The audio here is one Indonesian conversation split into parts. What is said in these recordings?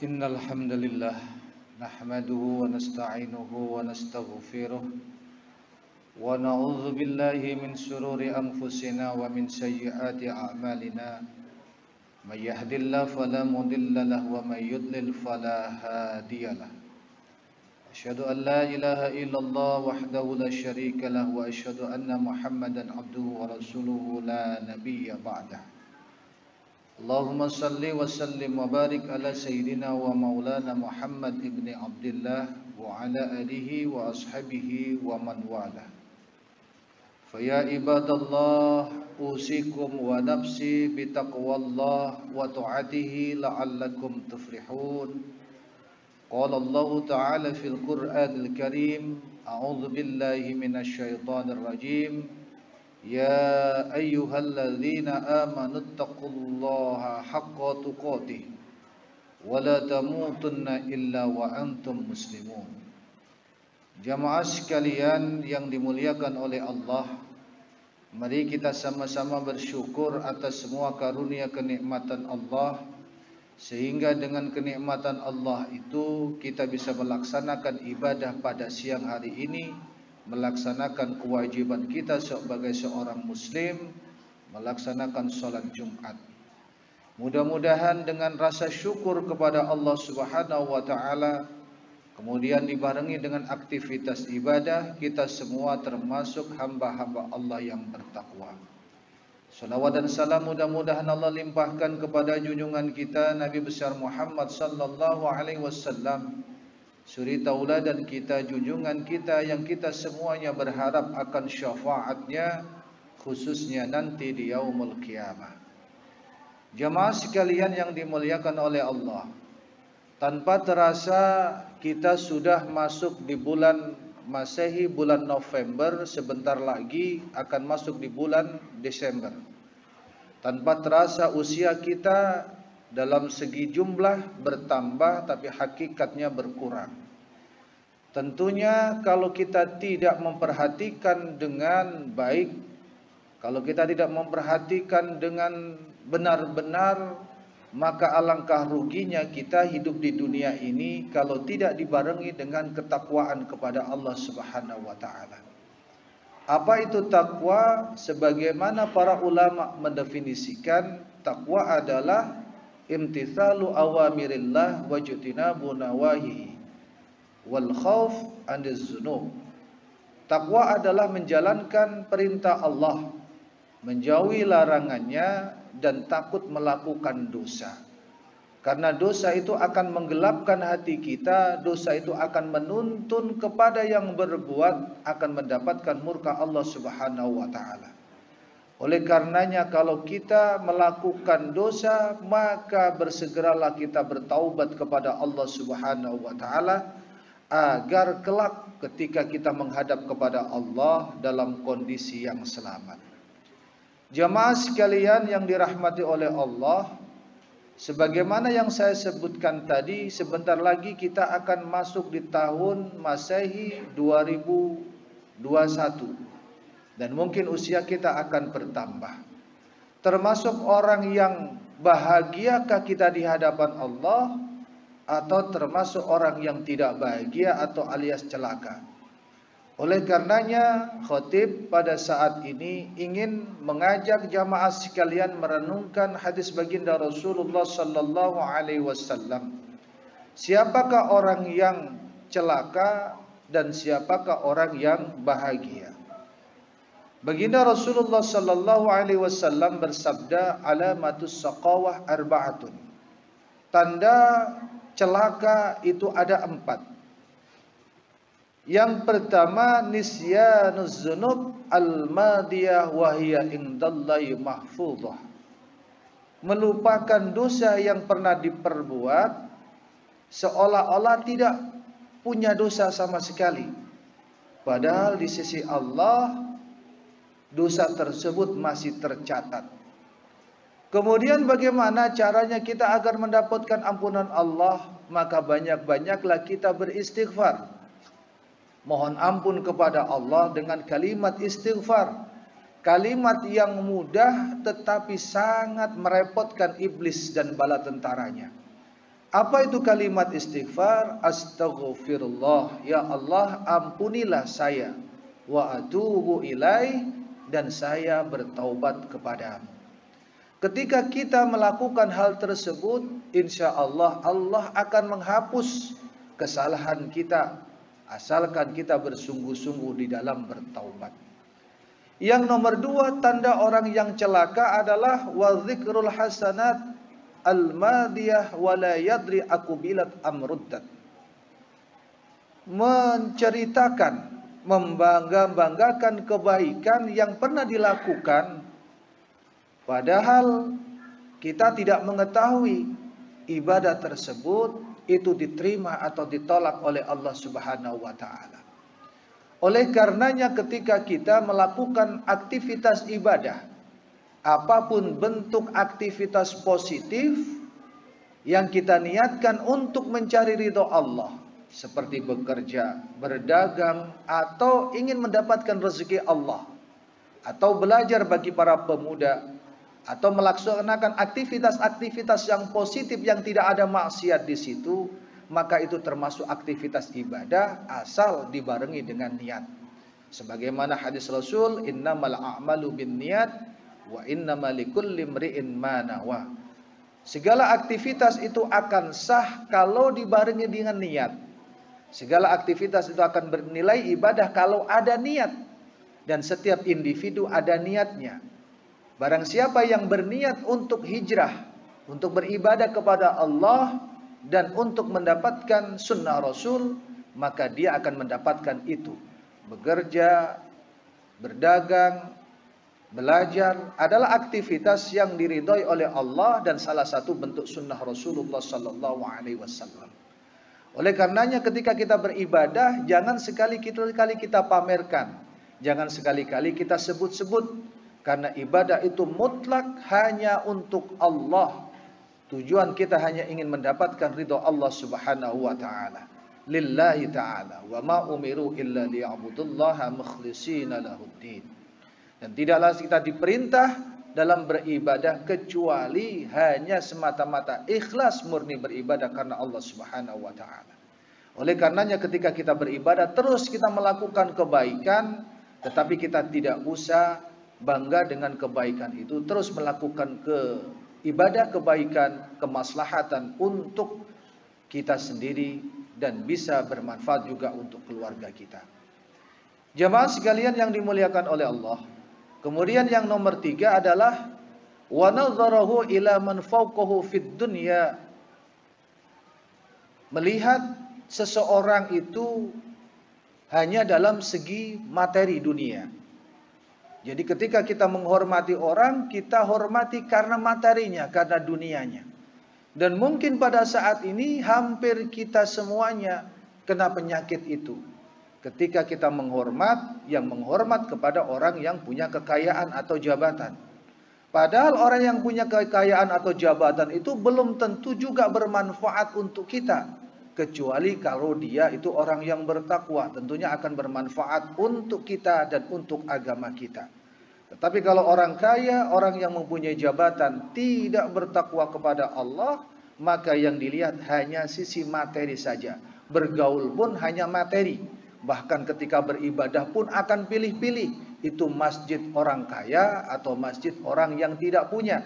Innal hamdalillah nahmaduhu wa nasta'inuhu wa nastaghfiruh wa na'udzu billahi min shururi anfusina wa min sayyiati a'malina may yahdihillahu fala mudilla lahu wa may yudlil fala hadiyalah. Asyhadu an la ilaha illallah wahdahu la syarika lahu wa asyhadu anna Muhammadan abduhu wa rasuluhu la nabiyya ba'dah. Allahumma salli wa sallim wa barik ala sayyidina wa maulana Muhammad ibn Abdullah wa ala alihi wa ashabihi wa man wala. Faya ibadallah usikum wa nafsi bitaqwallah wa ta'atihi la'allakum tuflihun. Qala Allah ta'ala fil Qur'anil Karim, a'udzu billahi minasy syaithanir rajim. Ya ayyuhalladzina amanu taqullaha haqqa tuqatih wa la tamutunna illa wa antum muslimun. Jamaah sekalian yang dimuliakan oleh Allah, mari kita sama-sama bersyukur atas semua karunia kenikmatan Allah, sehingga dengan kenikmatan Allah itu kita bisa melaksanakan ibadah pada siang hari ini, melaksanakan kewajiban kita sebagai seorang muslim, melaksanakan sholat Jumat. Mudah-mudahan dengan rasa syukur kepada Allah Subhanahu wa ta'ala, kemudian dibarengi dengan aktivitas ibadah, kita semua termasuk hamba-hamba Allah yang bertakwa. Salawat dan salam mudah-mudahan Allah limpahkan kepada junjungan kita Nabi besar Muhammad sallallahu alaihi wasallam, suri tauladan kita, junjungan kita yang kita semuanya berharap akan syafaatnya, khususnya nanti di yaumul qiyamah. Jamaah sekalian yang dimuliakan oleh Allah, tanpa terasa kita sudah masuk di bulan Masehi, bulan November, sebentar lagi akan masuk di bulan Desember. Tanpa terasa usia kita dalam segi jumlah bertambah, tapi hakikatnya berkurang. Tentunya kalau kita tidak memperhatikan dengan baik, kalau kita tidak memperhatikan dengan benar-benar, maka alangkah ruginya kita hidup di dunia ini kalau tidak dibarengi dengan ketakwaan kepada Allah Subhanahu wa ta'ala. Apa itu takwa? Sebagaimana para ulama mendefinisikan, takwa adalah imtithalu awamirillah wa jutinabu nawahihi wal khauf anil zunub. Takwa adalah menjalankan perintah Allah, menjauhi larangannya, dan takut melakukan dosa. Karena dosa itu akan menggelapkan hati kita, dosa itu akan menuntun kepada yang berbuat akan mendapatkan murka Allah Subhanahu wa ta'ala. Oleh karenanya kalau kita melakukan dosa, maka bersegeralah kita bertaubat kepada Allah Subhanahu wa ta'ala, agar kelak ketika kita menghadap kepada Allah dalam kondisi yang selamat. Jamaah sekalian yang dirahmati oleh Allah, sebagaimana yang saya sebutkan tadi, sebentar lagi kita akan masuk di tahun Masehi 2021. Dan mungkin usia kita akan bertambah. Termasuk orang yang bahagiakah kita di hadapan Allah, atau termasuk orang yang tidak bahagia atau alias celaka. Oleh karenanya khatib pada saat ini ingin mengajak jamaah sekalian merenungkan hadis baginda Rasulullah sallallahu alaihi wasallam. Siapakah orang yang celaka dan siapakah orang yang bahagia? Baginda Rasulullah sallallahu alaihi wasallam bersabda, alamatus saqawah arba'atun. Tanda celaka itu ada 4. Yang pertama, nisyanuz dzunub al-madiyah wa hiya indallahi mahfuzah. Melupakan dosa yang pernah diperbuat, seolah-olah tidak punya dosa sama sekali. Padahal di sisi Allah dosa tersebut masih tercatat. Kemudian bagaimana caranya kita agar mendapatkan ampunan Allah? Maka banyak-banyaklah kita beristighfar. Mohon ampun kepada Allah dengan kalimat istighfar. Kalimat yang mudah tetapi sangat merepotkan iblis dan bala tentaranya. Apa itu kalimat istighfar? Astaghfirullah, ya Allah ampunilah saya, wa atubu ilaih, dan saya bertaubat kepadamu. Ketika kita melakukan hal tersebut, insya Allah Allah akan menghapus kesalahan kita, asalkan kita bersungguh-sungguh di dalam bertaubat. Yang nomor 2, tanda orang yang celaka adalah wa dzikrul hasanat al-madiyah wa la yadri akubilat amruddat. Menceritakan, membangga-banggakan kebaikan yang pernah dilakukan, padahal kita tidak mengetahui ibadah tersebut itu diterima atau ditolak oleh Allah Subhanahu wa taala. Oleh karenanya ketika kita melakukan aktivitas ibadah, apapun bentuk aktivitas positif yang kita niatkan untuk mencari ridho Allah, seperti bekerja, berdagang, atau ingin mendapatkan rezeki Allah, atau belajar bagi para pemuda, atau melaksanakan aktivitas-aktivitas yang positif yang tidak ada maksiat di situ, maka itu termasuk aktivitas ibadah asal dibarengi dengan niat. Sebagaimana hadis Rasul, innamal a'malu binniyat wa innamal likulli imri'in ma nawa. Segala aktivitas itu akan sah kalau dibarengi dengan niat. Segala aktivitas itu akan bernilai ibadah kalau ada niat. Dan setiap individu ada niatnya. Barang siapa yang berniat untuk hijrah, untuk beribadah kepada Allah, dan untuk mendapatkan sunnah Rasul, maka dia akan mendapatkan itu. Bekerja, berdagang, belajar adalah aktivitas yang diridhoi oleh Allah dan salah satu bentuk sunnah Rasulullah sallallahu alaihi wasallam. Oleh karenanya ketika kita beribadah, jangan sekali-kali kita pamerkan, jangan sekali-kali kita sebut-sebut, karena ibadah itu mutlak hanya untuk Allah. Tujuan kita hanya ingin mendapatkan ridho Allah Subhanahu wa taala. Lillahi ta'ala wa ma umiru illa liya'budullaha mukhlishina lahuddin. Dan tidaklah kita diperintah dalam beribadah kecuali hanya semata-mata ikhlas murni beribadah karena Allah Subhanahu wa taala. Oleh karenanya ketika kita beribadah terus kita melakukan kebaikan, tetapi kita tidak usah bangga dengan kebaikan itu, terus melakukan ibadah kebaikan, kemaslahatan untuk kita sendiri dan bisa bermanfaat juga untuk keluarga kita. Jemaah sekalian yang dimuliakan oleh Allah. Kemudian yang nomor 3 adalah wa nadharahu ila man fawqahu fid dunya. Melihat seseorang itu hanya dalam segi materi dunia. Jadi ketika kita menghormati orang, kita hormati karena materinya, karena dunianya. Dan mungkin pada saat ini hampir kita semuanya kena penyakit itu. Ketika kita menghormat, yang menghormat kepada orang yang punya kekayaan atau jabatan. Padahal orang yang punya kekayaan atau jabatan itu belum tentu juga bermanfaat untuk kita. Kecuali kalau dia itu orang yang bertakwa, tentunya akan bermanfaat untuk kita dan untuk agama kita. Tetapi kalau orang kaya, orang yang mempunyai jabatan tidak bertakwa kepada Allah, maka yang dilihat hanya sisi materi saja. Bergaul pun hanya materi. Bahkan ketika beribadah pun akan pilih-pilih. Itu masjid orang kaya atau masjid orang yang tidak punya.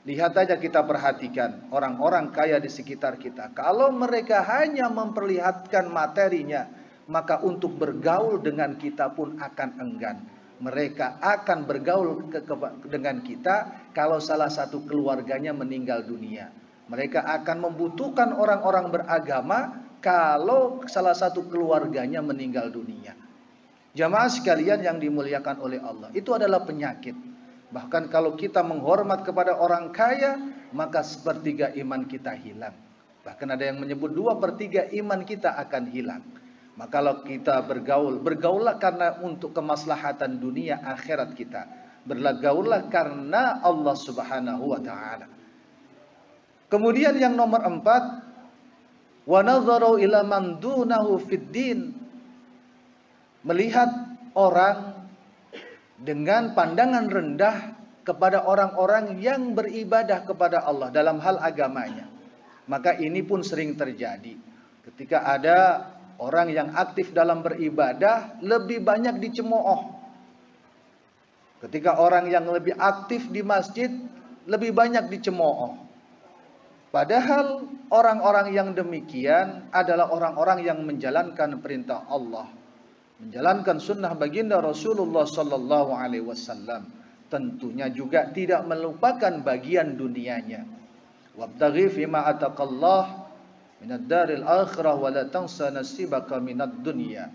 Lihat aja, kita perhatikan orang-orang kaya di sekitar kita. Kalau mereka hanya memperlihatkan materinya, maka untuk bergaul dengan kita pun akan enggan. Mereka akan bergaul dengan kita kalau salah satu keluarganya meninggal dunia. Mereka akan membutuhkan orang-orang beragama kalau salah satu keluarganya meninggal dunia. Jamaah sekalian yang dimuliakan oleh Allah, itu adalah penyakit. Bahkan kalau kita menghormat kepada orang kaya, maka sepertiga iman kita hilang. Bahkan ada yang menyebut 2/3 iman kita akan hilang. Maka kalau kita bergaullah karena untuk kemaslahatan dunia akhirat kita. Bergaullah karena Allah Subhanahu wa taala. Kemudian yang nomor 4, wa nadharu ila man dunahu fid din. Melihat orang dengan pandangan rendah kepada orang-orang yang beribadah kepada Allah dalam hal agamanya. Maka ini pun sering terjadi. Ketika ada orang yang aktif dalam beribadah, lebih banyak dicemooh. Ketika orang yang lebih aktif di masjid, lebih banyak dicemooh. Padahal orang-orang yang demikian adalah orang-orang yang menjalankan perintah Allah, menjalankan sunnah baginda Rasulullah sallallahu alaihi wasallam. Tentunya juga tidak melupakan bagian dunianya. Wabtaghi fima ataqallah minad daril akhirah wa la tansa nasibaka minad dunya.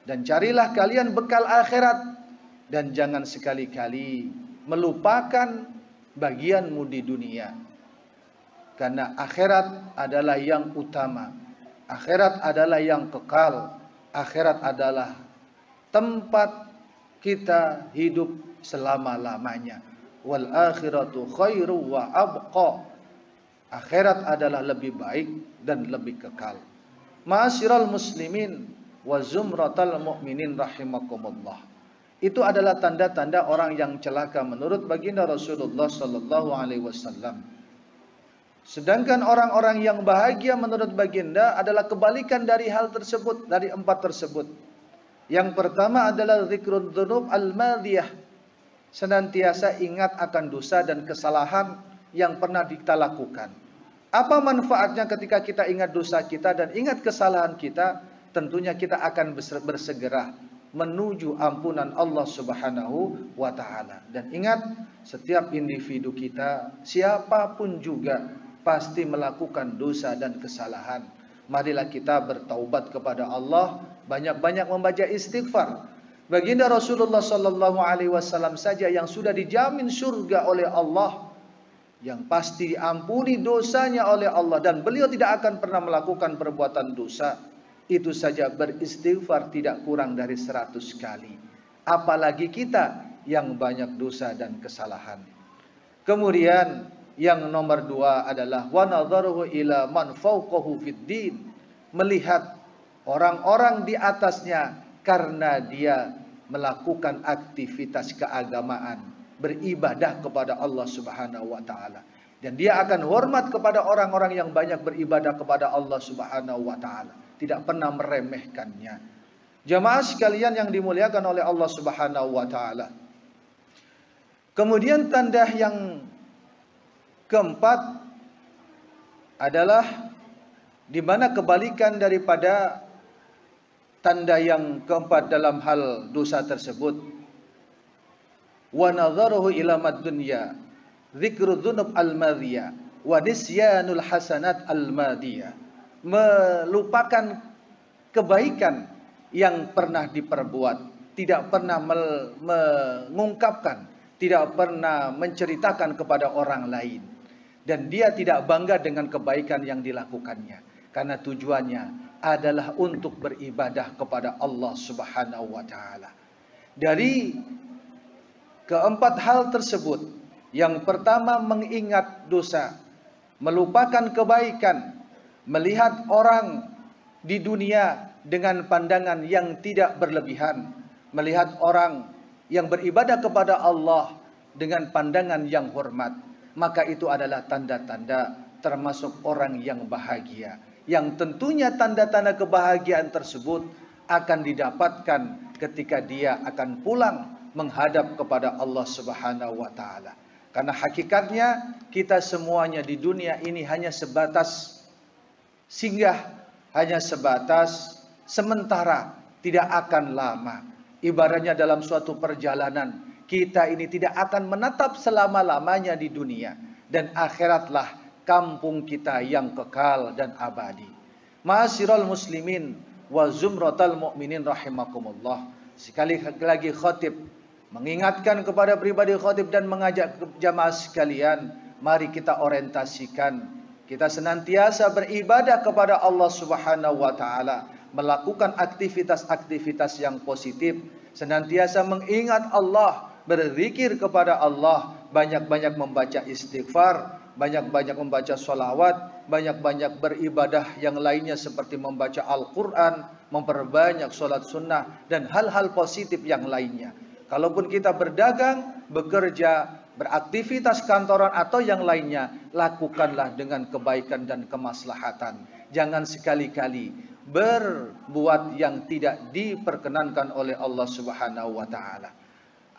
Dan carilah kalian bekal akhirat dan jangan sekali-kali melupakan bagianmu di dunia. Karena akhirat adalah yang utama. Akhirat adalah yang kekal. Akhirat adalah tempat kita hidup selama-lamanya. Wal akhiratu khairu wa abqa. Akhirat adalah lebih baik dan lebih kekal. Ma'asyiral muslimin wa zumratal mu'minin rahimakumullah. Itu adalah tanda-tanda orang yang celaka menurut baginda Rasulullah sallallahu alaihi wasallam. Sedangkan orang-orang yang bahagia menurut baginda adalah kebalikan dari hal tersebut, dari empat tersebut. Yang pertama adalah zikrul dzunub al-madiyah. Senantiasa ingat akan dosa dan kesalahan yang pernah kita lakukan. Apa manfaatnya ketika kita ingat dosa kita dan ingat kesalahan kita? Tentunya kita akan bersegera menuju ampunan Allah Subhanahu wa taala. Dan ingat, setiap individu kita, siapapun juga pasti melakukan dosa dan kesalahan. Marilah kita bertaubat kepada Allah, banyak-banyak membaca istighfar. Baginda Rasulullah sallallahu alaihi wasallam saja yang sudah dijamin surga oleh Allah, yang pasti diampuni dosanya oleh Allah, dan beliau tidak akan pernah melakukan perbuatan dosa. Itu saja beristighfar tidak kurang dari 100 kali. Apalagi kita yang banyak dosa dan kesalahan. Kemudian yang nomor 2 adalah wa nadharuhu ila man fawqahu fid din. Melihat orang-orang di atasnya karena dia melakukan aktivitas keagamaan, beribadah kepada Allah Subhanahu wa taala. Dan dia akan hormat kepada orang-orang yang banyak beribadah kepada Allah Subhanahu wa taala, tidak pernah meremehkannya. Jamaah sekalian yang dimuliakan oleh Allah Subhanahu wa taala. Kemudian tanda yang keempat adalah di mana kebalikan daripada tanda yang keempat dalam hal dosa tersebut. Wa nadharuhu ila mad-dunya dzikru dzunub al-madiyah wa nisyanul hasanat al-madiyah. Melupakan kebaikan yang pernah diperbuat, tidak pernah mengungkapkan, tidak pernah menceritakan kepada orang lain, dan dia tidak bangga dengan kebaikan yang dilakukannya, karena tujuannya adalah untuk beribadah kepada Allah Subhanahu wa taala. Dari keempat hal tersebut, yang pertama mengingat dosa, melupakan kebaikan, melihat orang di dunia dengan pandangan yang tidak berlebihan, melihat orang yang beribadah kepada Allah dengan pandangan yang hormat, maka itu adalah tanda-tanda termasuk orang yang bahagia, yang tentunya tanda-tanda kebahagiaan tersebut akan didapatkan ketika dia akan pulang menghadap kepada Allah Subhanahu wa taala. Karena hakikatnya kita semuanya di dunia ini hanya sebatas singgah, hanya sebatas sementara, tidak akan lama. Ibaratnya dalam suatu perjalanan, kita ini tidak akan menetap selama-lamanya di dunia, dan akhiratlah kampung kita yang kekal dan abadi. Ma'asyiral muslimin wa zumratal mu'minin rahimakumullah. Sekali lagi khatib mengingatkan kepada pribadi khatib dan mengajak jamaah sekalian, mari kita orientasikan, kita senantiasa beribadah kepada Allah Subhanahu wa taala, melakukan aktivitas-aktivitas yang positif, senantiasa mengingat Allah, berzikir kepada Allah, banyak-banyak membaca istighfar, banyak-banyak membaca sholawat, banyak-banyak beribadah yang lainnya seperti membaca Al-Quran, memperbanyak sholat sunnah, dan hal-hal positif yang lainnya. Kalaupun kita berdagang, bekerja, beraktivitas kantoran atau yang lainnya, lakukanlah dengan kebaikan dan kemaslahatan. Jangan sekali-kali berbuat yang tidak diperkenankan oleh Allah Subhanahu wa taala.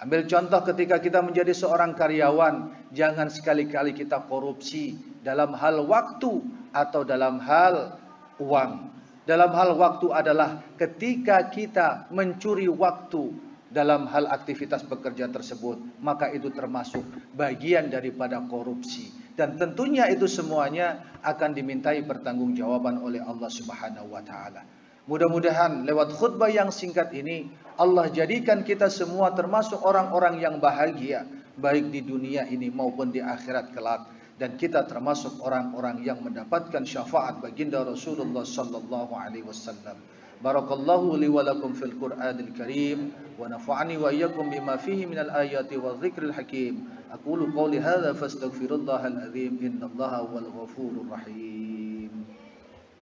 Ambil contoh ketika kita menjadi seorang karyawan, jangan sekali-kali kita korupsi dalam hal waktu atau dalam hal uang. Dalam hal waktu adalah ketika kita mencuri waktu dalam hal aktivitas bekerja tersebut, maka itu termasuk bagian daripada korupsi. Dan tentunya itu semuanya akan dimintai pertanggungjawaban oleh Allah Subhanahu wa taala. Mudah-mudahan lewat khutbah yang singkat ini Allah jadikan kita semua termasuk orang-orang yang bahagia baik di dunia ini maupun di akhirat kelak, dan kita termasuk orang-orang yang mendapatkan syafaat baginda Rasulullah sallallahu alaihi wasallam. Barakallahu li wa lakum fil Qur'anil Karim wa nafa'ani wa iyyakum bima fihi minal ayati wa dzikril hakim. Aqulu qawli hadza fastaghfirullahal azim innallaha huwal ghafurur rahim.